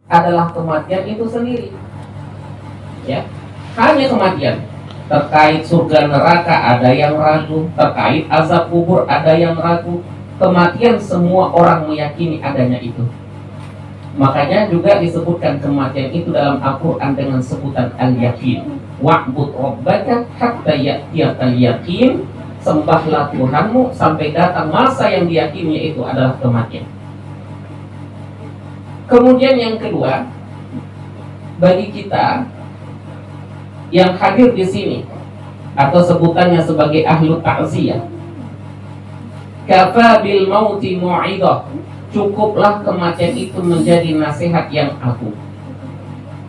adalah kematian itu sendiri. Ya, hanya kematian. Terkait surga neraka ada yang ragu, terkait azab kubur ada yang ragu. Kematian semua orang meyakini adanya itu. Makanya juga disebutkan kematian itu dalam Al-Quran dengan sebutan al-yakin. Wa'bud rabbaka hatta ya'tiyakal yakin. Sembahlah Tuhanmu sampai datang masa yang diyakini itu adalah kematian. Kemudian yang kedua, bagi kita yang hadir di sini atau sebutannya sebagai ahlu ta'ziyah, kafa bil mauti mu'idah, cukuplah kematian itu menjadi nasihat yang agung.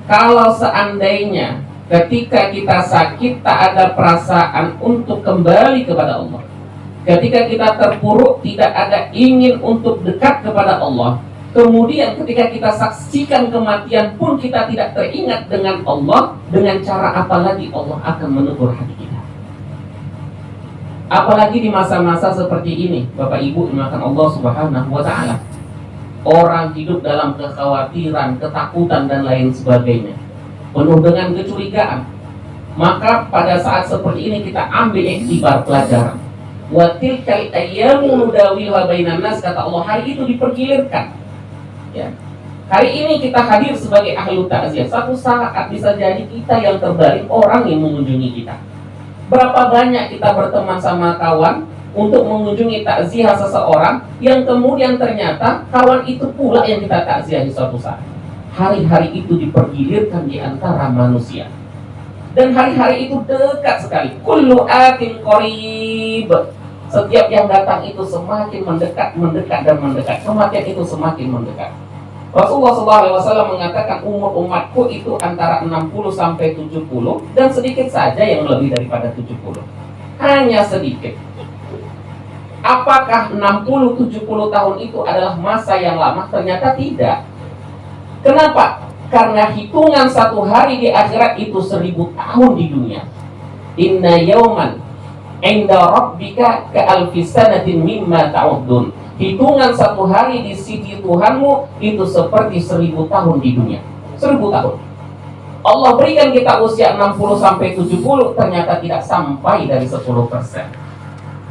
Kalau seandainya ketika kita sakit tak ada perasaan untuk kembali kepada Allah, ketika kita terpuruk tidak ada ingin untuk dekat kepada Allah, kemudian ketika kita saksikan kematian pun kita tidak teringat dengan Allah, dengan cara apa lagi Allah akan menegur hati kita? Apalagi di masa-masa seperti ini, Bapak Ibu dimakan Allah Subhanahu wa Ta'ala. Orang hidup dalam kekhawatiran, ketakutan dan lain sebagainya, penuh dengan kecurigaan. Maka pada saat seperti ini kita ambil iktibar pelajaran. Wa tilkal ayyamu nudawiluha bainan nas, kata Allah, hari itu dipergilirkan. Ya. Hari ini kita hadir sebagai ahlu ta'ziyah. Satu saat bisa jadi kita yang terbalik orang yang mengunjungi kita. Berapa banyak kita berteman sama kawan untuk mengunjungi takziah seseorang yang kemudian ternyata kawan itu pula yang kita takziah di suatu saat. Hari-hari itu dipergilirkan di antara manusia. Dan hari-hari itu dekat sekali. Kullu atin qarib. Setiap yang datang itu semakin mendekat, mendekat dan mendekat. Kematian itu semakin mendekat. Rasulullah SAW mengatakan umur umatku itu antara 60 sampai 70 dan sedikit saja yang lebih daripada 70. Hanya sedikit. Apakah 60-70 tahun itu adalah masa yang lama? Ternyata tidak. Kenapa? Karena hitungan satu hari di akhirat itu 1000 tahun di dunia. Inna yawman inda rabbika ka'alfi sanatin mimma ta'uddun. Hitungan satu hari di sisi Tuhanmu itu seperti 1000 tahun di dunia. 1000 tahun. Allah berikan kita usia 60 sampai 70, ternyata tidak sampai dari 10%.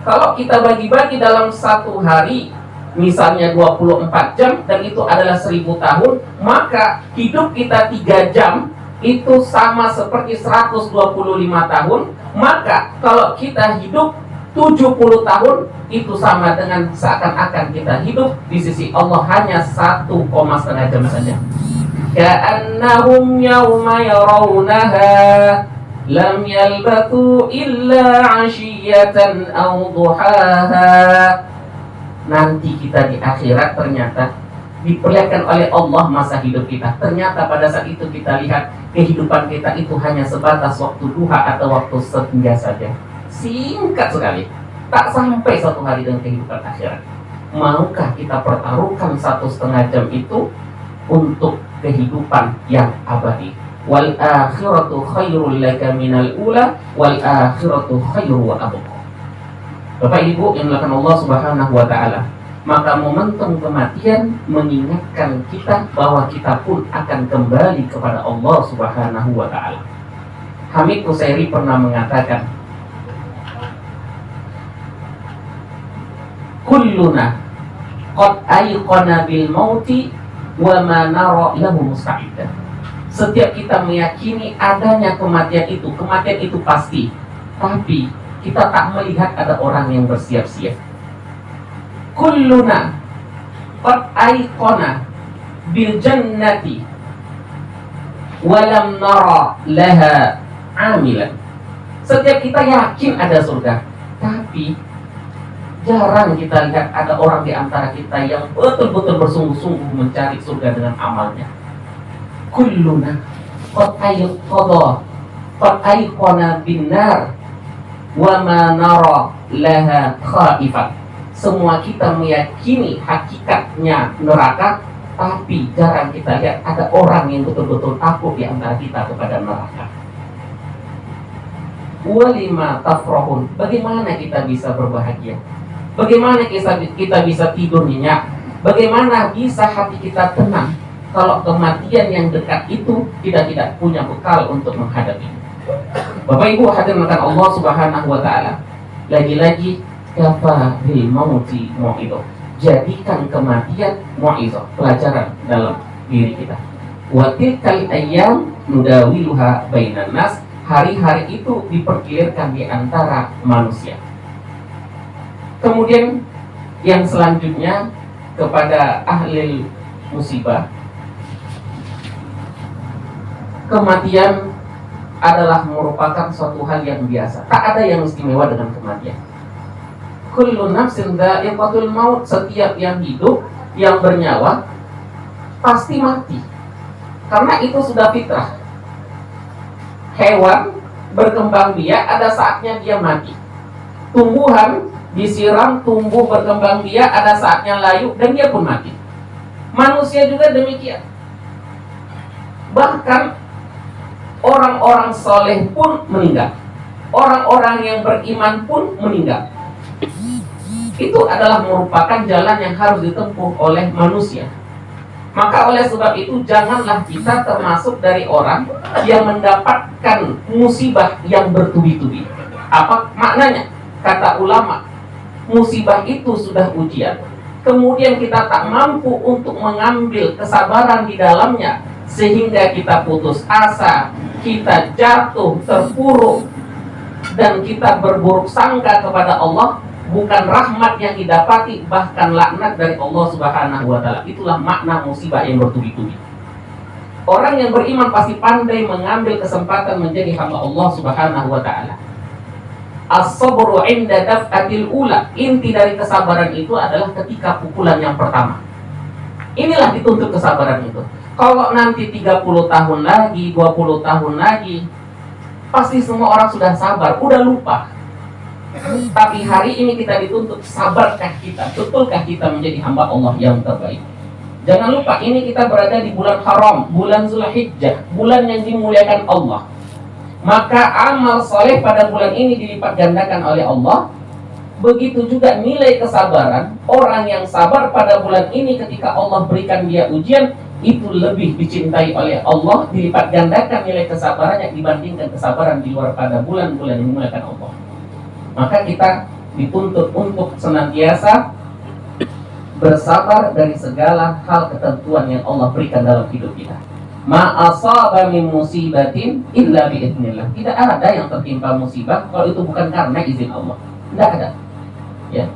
Kalau kita bagi-bagi dalam satu hari, misalnya 24 jam, dan itu adalah 1000 tahun, maka hidup kita 3 jam itu sama seperti 125 tahun. Maka kalau kita hidup 70 tahun itu sama dengan seakan-akan kita hidup di sisi Allah hanya 1,5 jam saja. Ka'annahum yawma yarawnaha lam yalbathu illa 'ashiyatan aw duhaha. Nanti kita di akhirat ternyata diperlihatkan oleh Allah masa hidup kita. Ternyata pada saat itu kita lihat kehidupan kita itu hanya sebatas waktu duha atau waktu senja saja. Singkat sekali, tak sampai satu hari dengan kehidupan akhirat. Maukah kita pertaruhkan 1,5 jam itu untuk kehidupan yang abadi? Wal akhiratu khairul laka minal ula wal akhiratu khairu wa abqa. Bapak Ibu yang dimuliakan Allah Subhanahu wa Ta'ala, maka momentum kematian mengingatkan kita bahwa kita pun akan kembali kepada Allah Subhanahu wa Ta'ala. Hamid Qusairi pernah mengatakan, kulluna qad ayqana bil mauti wa ma nara lahu musta'iddan. Setiap kita meyakini adanya kematian itu pasti, tapi kita tak melihat ada orang yang bersiap-siap. Kulluna qad ayqana bil jannati wa lam nara laha amilan. Setiap kita yakin ada surga, tapi jarang kita lihat ada orang di antara kita yang betul-betul bersungguh-sungguh mencari surga dengan amalnya. Kulluna qad ayqana binnar wa ma nara laha khaifan. Semua kita meyakini hakikatnya neraka, tapi jarang kita lihat ada orang yang betul-betul takut di antara kita kepada neraka. Walima tafrahun. Bagaimana kita bisa berbahagia? Bagaimana kita bisa tidur nyenyak? Bagaimana bisa hati kita tenang? kalau kematian yang dekat itu kita tidak punya bekal untuk menghadapi. Bapak Ibu hadirin Allah Subhanahu wa taala. Lagi-lagi kafa bil mauti mau'izah. Jadikan kematian mau'izah, pelajaran dalam diri kita. Wa tilkal ayyam nudawiluha bainan nas. Hari-hari itu dipergilirkan di antara manusia. Kemudian yang selanjutnya kepada ahli musibah, kematian adalah merupakan suatu hal yang biasa. Tak ada yang istimewa dengan kematian. Kullu nafsin dha'iqatul maut. Setiap yang hidup, yang bernyawa pasti mati. Karena itu sudah fitrah. Hewan berkembang biak, ada saatnya dia mati. Tumbuhan disiram, tumbuh berkembang biak, ada saatnya layu dan dia pun mati. Manusia juga demikian. Bahkan orang-orang soleh pun meninggal. Orang-orang yang beriman pun meninggal. Itu adalah merupakan jalan yang harus ditempuh oleh manusia. Maka oleh sebab itu janganlah kita termasuk dari orang yang mendapatkan musibah yang bertubi-tubi. Apa maknanya? Kata ulama, musibah itu sudah ujian. Kemudian kita tak mampu untuk mengambil kesabaran di dalamnya, sehingga kita putus asa, kita jatuh, terpuruk, dan kita berburuk sangka kepada Allah. Bukan rahmat yang didapati, bahkan laknat dari Allah Subhanahu wa taala. Itulah makna musibah yang bertubi-tubi. Orang yang beriman pasti pandai mengambil kesempatan menjadi hamba Allah Subhanahu wa taala. As-sabru 'inda daf'atil ula. Inti dari kesabaran itu adalah ketika pukulan yang pertama. Inilah dituntut kesabaran itu. Kalau nanti 30 tahun lagi, 20 tahun lagi, pasti semua orang sudah sabar, udah lupa. Tapi hari ini kita dituntut, sabarkah kita? Betulkah kita menjadi hamba Allah yang terbaik? Jangan lupa, ini kita berada di bulan haram, bulan Zulhijjah, bulan yang dimuliakan Allah. Maka amal soleh pada bulan ini dilipat gandakan oleh Allah. Begitu juga nilai kesabaran. Orang yang sabar pada bulan ini ketika Allah berikan dia ujian, itu lebih dicintai oleh Allah, dilipat gandakan nilai kesabarannya dibandingkan kesabaran di luar pada bulan-bulan yang dimuliakan Allah. Maka kita dituntut untuk senantiasa bersabar dari segala hal ketentuan yang Allah berikan dalam hidup kita. Ma asaba min musibatin illa biidznillah. Tidak ada yang tertimpa musibah kalau itu bukan karena izin Allah. Tidak ada. Ya.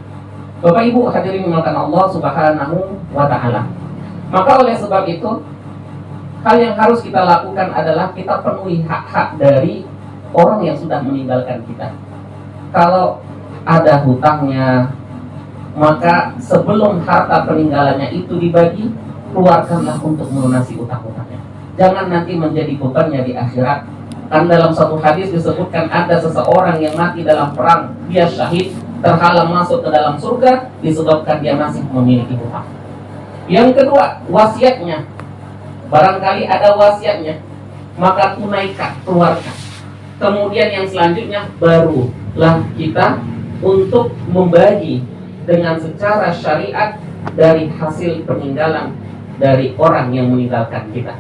Bapak Ibu hadirin dimulakan Allah Subhanahu wa taala. Maka oleh sebab itu, hal yang harus kita lakukan adalah kita penuhi hak-hak dari orang yang sudah meninggalkan kita. Kalau ada hutangnya, maka sebelum harta peninggalannya itu dibagi, keluarkanlah untuk melunasi hutang-hutangnya. Jangan nanti menjadi bebannya di akhirat. Kan dalam satu hadis disebutkan ada seseorang yang mati dalam perang, dia syahid, terhalang masuk ke dalam surga disebabkan dia masih memiliki hutang. Yang kedua, wasiatnya. Barangkali ada wasiatnya, maka tunaikan, keluarkan. Kemudian yang selanjutnya barulah kita untuk membagi dengan secara syariat dari hasil peninggalan dari orang yang meninggalkan kita.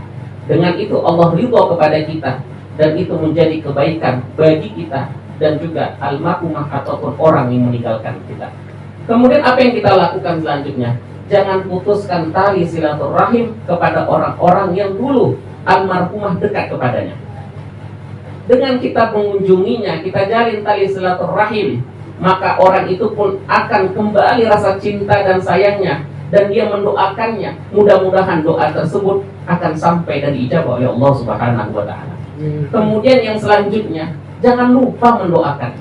Dengan itu Allah ridha kepada kita, dan itu menjadi kebaikan bagi kita dan juga almarhumah ataupun orang yang meninggalkan kita. Kemudian apa yang kita lakukan selanjutnya? Jangan putuskan tali silaturahim kepada orang-orang yang dulu almarhumah dekat kepadanya. Dengan kita mengunjunginya, kita jalin tali silaturahim, maka orang itu pun akan kembali rasa cinta dan sayangnya, dan dia mendoakannya. Mudah-mudahan doa tersebut akan sampai dan diijabah oleh Allah Subhanahu wa taala. Kemudian yang selanjutnya, jangan lupa mendoakan.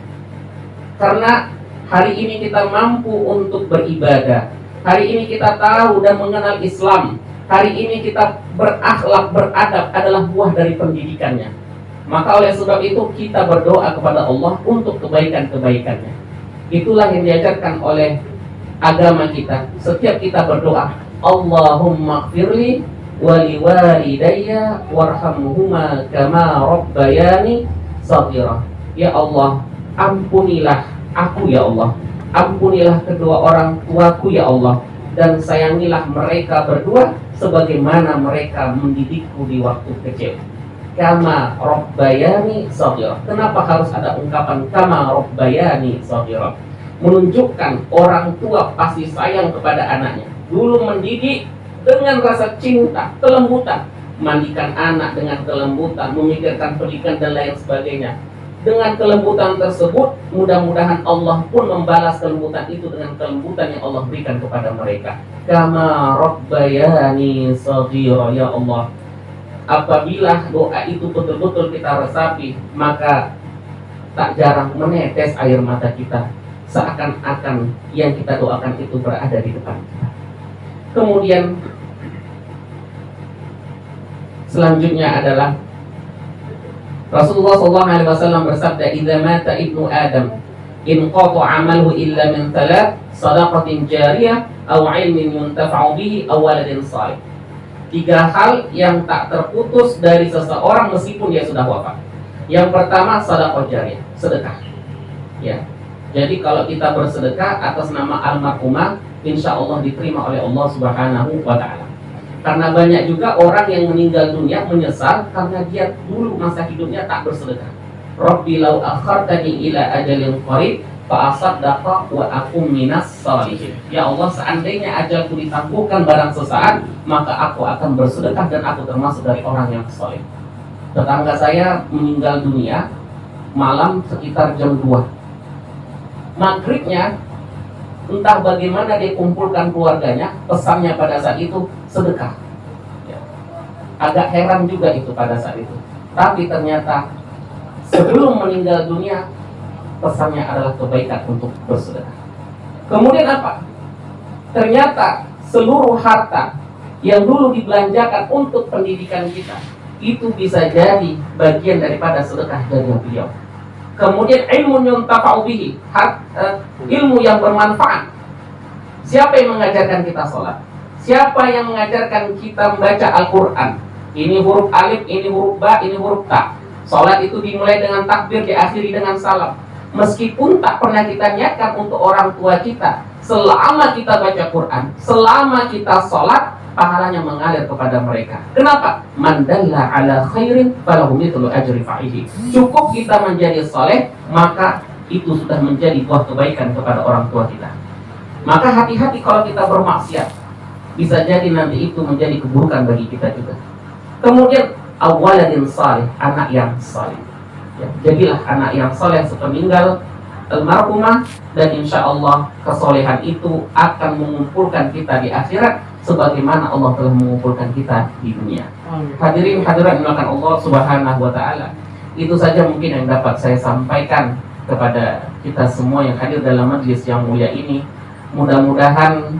Karena hari ini kita mampu untuk beribadah. Hari ini kita tahu dan mengenal Islam. Hari ini kita berakhlak, beradab adalah buah dari pendidikannya. Maka oleh sebab itu kita berdoa kepada Allah untuk kebaikan-kebaikannya. Itulah yang diajarkan oleh agama kita. Setiap kita berdoa, Allahumma gfirli wali walidayya warhamhuma kama rabbayani shaghira. Ya Allah, ampunilah aku ya Allah. Ampunilah kedua orang tuaku ya Allah. dan sayangilah mereka berdua sebagaimana mereka mendidikku di waktu kecil. Kama rabbayani shaghira. Kenapa harus ada ungkapan kama rabbayani shaghira? Menunjukkan orang tua pasti sayang kepada anaknya. Dulu mendidik dengan rasa cinta, kelembutan, mandikan anak dengan kelembutan, memikirkan pendidikan dan lain sebagainya. Dengan kelembutan tersebut, mudah-mudahan Allah pun membalas kelembutan itu dengan kelembutan yang Allah berikan kepada mereka. Kama rabbayani shaghira, ya Allah. Apabila doa itu betul-betul kita resapi, maka tak jarang menetes air mata kita, seakan-akan yang kita doakan itu berada di depan kita. Kemudian selanjutnya adalah Rasulullah SAW bersabda, "Idza mata ibnu Adam, in qata 'amaluhu illa min thalath, shadaqatin jariyah, aw 'ilmin yuntafa'u bihi, aw waladin shalih." 3 hal yang tak terputus dari seseorang meskipun dia sudah wafat. Yang pertama, sedekah jariyah, sedekah. Ya. Jadi kalau kita bersedekah atas nama almarhumah, insya Allah diterima oleh Allah Subhanahu wa Ta'ala. Karena banyak juga orang yang meninggal dunia menyesal karena dia dulu masa hidupnya tak bersedekah. Rabbi law akhartani ila ajalin qarib fa asaddaqa wa akum minas shalihin. Ya Allah, seandainya ajalku ditangguhkan barang sesaat, maka aku akan bersedekah dan aku termasuk dari orang yang saleh. Tetangga saya meninggal dunia malam sekitar jam 2. Maghribnya entah bagaimana dia kumpulkan keluarganya, pesannya pada saat itu sedekah. Ya. Agak heran juga itu pada saat itu. Tapi ternyata sebelum meninggal dunia, pesannya adalah kebaikan untuk bersedekah. Kemudian apa? Ternyata seluruh harta yang dulu dibelanjakan untuk pendidikan kita, itu bisa jadi bagian daripada sedekah jariyah beliau. Kemudian ilmu yuntafa'u bihi, ilmu yang bermanfaat. Siapa yang mengajarkan kita sholat? Siapa yang mengajarkan kita membaca Al-Quran? Ini huruf alif, ini huruf ba, ini huruf ta. Sholat itu dimulai dengan takbir, diakhiri dengan salam. Meskipun tak pernah kita niatkan untuk orang tua kita, selama kita baca Quran, selama kita sholat, pahalanya mengalir kepada mereka. Kenapa? Man dalla ala khairin falahu mithlu ajri fa'ili. Cukup kita menjadi soleh, maka itu sudah menjadi buah kebaikan kepada orang tua kita. Maka hati-hati kalau kita bermaksiat, bisa jadi nanti itu menjadi keburukan bagi kita juga. Kemudian awaladin salih, anak yang salih. Ya, jadilah anak yang soleh sepeninggal almarhumah, dan insya Allah kesolehan itu akan mengumpulkan kita di akhirat sebagaimana Allah telah mengumpulkan kita di dunia. Hadirin hadirat dimuliakan Allah Subhanahu wa Ta'ala. Itu saja mungkin yang dapat saya sampaikan kepada kita semua yang hadir dalam majlis yang mulia ini. Mudah-mudahan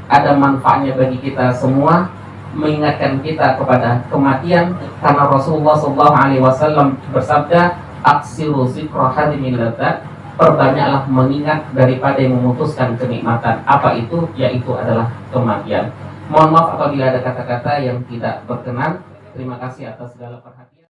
ada manfaatnya bagi kita semua, mengingatkan kita kepada kematian, karena Rasulullah SAW bersabda, aksiru zikra hadimil ladzat, perbanyaklah mengingat daripada yang memutuskan kenikmatan. Apa itu? Yaitu adalah kematian. Mohon maaf apabila ada kata-kata yang tidak berkenan. Terima kasih atas segala perhatian.